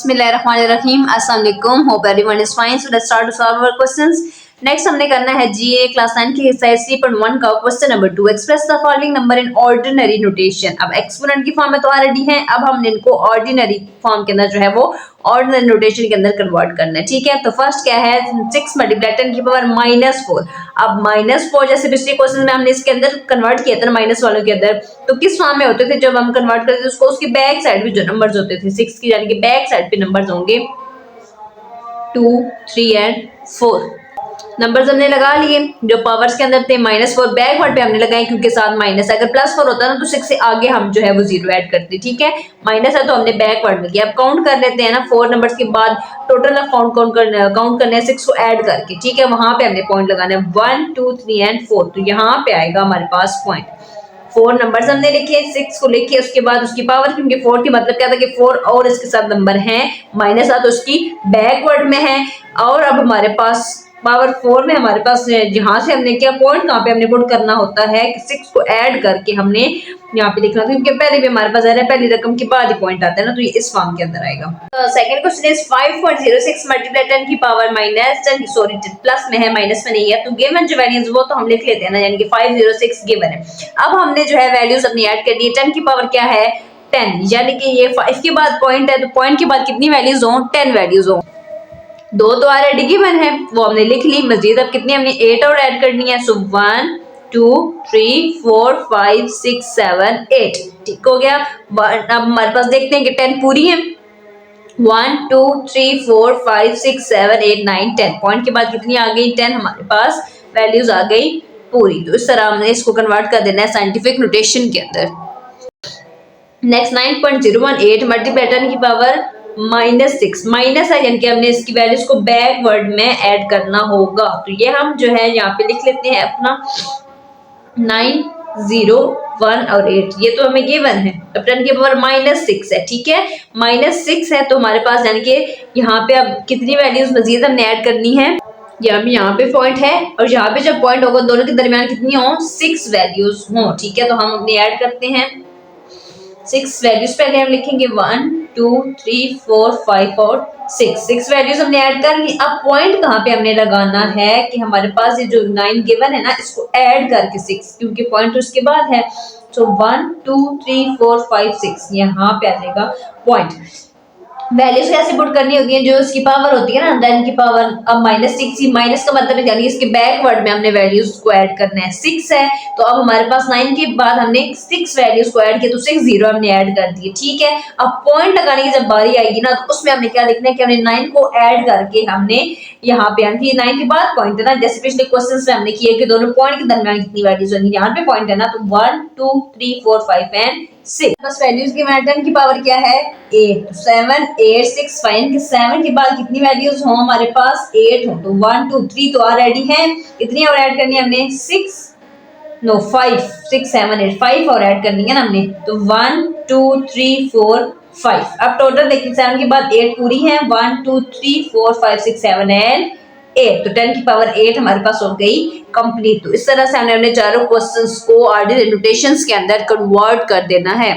बिस्मिल्लाहिर्रहमानिर्रहीम। अस्सलाम वालेकुम। Hope everyone is fine. So let's start to solve our questions. Next हमने करना है जीए क्लास 9 की एक्सरसाइज 3.1 का question number 2। Express the following number in ordinary notation. अब एक्सपोनेंट की फॉर्म में तो ऑलरेडी है, अब हमने इनको ऑर्डिनरी फॉर्म के अंदर जो है वो ऑर्डिनरी नोटेशन के अंदर कन्वर्ट करना है। ठीक है, तो फर्स्ट क्या है 6 मल्टीप्लाई 10 की पावर -4। अब -4 जैसे पिछले क्वेश्चन में हमने इसके अंदर कन्वर्ट किया था ना माइनस वालों के अंदर, तो किस फॉर्म में होते थे जब हम कन्वर्ट करते थे उसको, उसकी बैक साइड भी जो नंबर्स होते थे 6 की, यानी कि बैक साइड पे नंबर्स होंगे 2, 3 एंड 4। नंबर्स हमने लगा लिए जो पावर्स के अंदर थे। -4 बैकवर्ड पे हमने लगाए क्योंकि साथ माइनस है। अगर +4 होता ना तो 6 से आगे हम जो है वो 0 ऐड करते। ठीक है, माइनस है तो हमने बैकवर्ड में किया। अब काउंट कर लेते हैं ना 4 नंबर्स के बाद टोटल काउंट करना है 6 को ऐड करके। ठीक है, वहां पे हमने पॉइंट लगाना है 1, 2, 3 एंड 4। तो यहाँ पे आएगा हमारे पास पॉइंट। 4 नंबर्स हमने लिखे, 6 को लिखे, उसके बाद उसकी पावर, क्योंकि 4 की मतलब क्या था कि 4 और इसके साथ नंबर हैं, माइनस तो उसकी बैकवर्ड में है। और अब हमारे पास पावर 4 में हमारे पास यहाँ से हमने क्या पॉइंट कहाँ पे हमने पुट करना होता है कि 6 को ऐड करके हमने यहाँ पे लिखना था, क्योंकि पहले भी हमारे पास पहली रकम के बाद ही पॉइंट आता है ना, तो ये इस फॉर्म के अंदर आएगा। सेकंड क्वेश्चन इज 5.06 मल्टीप्लाई 10 की पावर -10, सॉरी प्लस में है माइनस में नहीं है। तो गिवन जो वैल्यूज वो तो हम लिख लेते हैं ना, यानी कि 506 गिवन है। अब हमने जो है वैल्यूज अपनी ऐड कर दी। 10 की पावर क्या है 10, यानी कि ये 5 के बाद पॉइंट है, तो पॉइंट के बाद कितनी वैल्यूज हो 10 वैल्यूज हो। 2 तो ऑलरेडी गिवन है वो हमने लिख ली, मजीद अब कितनी हमने 8 और ऐड करनी है। सो 1, 2, 3, 4, 5, 6, 7, 8। ठीक हो गया। अब हमारे पास देखते हैं कि 10 पूरी है। 1, 2, 3, 4, 5, 6, 7, 8, 9, 10। पॉइंट के बाद कितनी आ गई 10, हमारे पास वैल्यूज आ गई पूरी। तो इस तरह हमने इसको कन्वर्ट कर देना है साइंटिफिक नोटेशन के अंदर। नेक्स्ट 9.018 मल्टीप्लाई 10 की पावर -6, माइनस है यानी कि हमने इसकी वैल्यूज को बैकवर्ड में ऐड करना होगा। तो ये हम जो है यहाँ पे लिख लेते हैं अपना 9, 0, 1 और 8, ये तो हमें गिवन है। अब 10 की पावर -6 है। ठीक है, -6 है तो हमारे पास यानी कि यहाँ पे अब कितनी वैल्यूज मजीद हमने ऐड करनी है। यहाँ पे पॉइंट है और यहाँ पे जब पॉइंट होगा दोनों के दरमियान कितनी हो 6 वैल्यूज हो। ठीक है, तो हम अपनी ऐड करते हैं 6 वैल्यूज पहले हम लिखेंगे 1, 2, 3, 4, 5 और 6 वैल्यूज हमने ऐड कर ली। अब पॉइंट कहाँ पे हमने लगाना है कि हमारे पास ये जो 9 गिवन है ना, इसको ऐड करके 6, क्योंकि पॉइंट उसके बाद है। तो 1, 2, 3, 4, 5, 6 यहाँ पे आ जाएगा पॉइंट। वैल्यूज कैसे पुट करनी होती है, जो इसकी पावर होती है ना 10 की पावर, अब -6, माइनस का मतलब है इसके बैकवर्ड में हमने वैल्यूज को ऐड करना है। 6 है तो अब हमारे पास 9 के बाद हमने 6 वैल्यूज को ऐड किया, तो 6 0 हमने ऐड कर दिए। ठीक है, अब पॉइंट लगाने की जब बारी आएगी ना, तो उसमें हमने क्या लिखना है कि हमने 9 को ऐड करके हमने यहाँ पे 9 के बाद पॉइंट है ना, जैसे पिछले क्वेश्चन में हमने किया कि दोनों पॉइंट के दरमियान कितनी वैल्यूज होंगी। यहाँ पे पॉइंट है ना, तो 1, 2, 3, 4, 5 एंड 6। बस वैल्यूज की 10 की पावर क्या है 8, 7, 8, 6, 5 के 7 के बाद कितनी वैल्यूज हो हमारे पास 8 हो। तो 1, 2, 3 तो ऑलरेडी है, कितनी और ऐड करनी है हमने 5, 6, 7, 8, 5 और ऐड करनी है ना हमने। तो 1, 2, 3, 4, 5। अब टोटल देखिए 7 के बाद 8 पूरी है। 1, 2, 3, 4, 5, 6, 7 एंड 8। तो 10 की पावर 8 हमारे पास हो गई कंप्लीट। तो इस तरह से हमने अपने चारों क्वेश्चंस को ऑर्डिनरी नोटेशंस के अंदर कन्वर्ट कर देना है।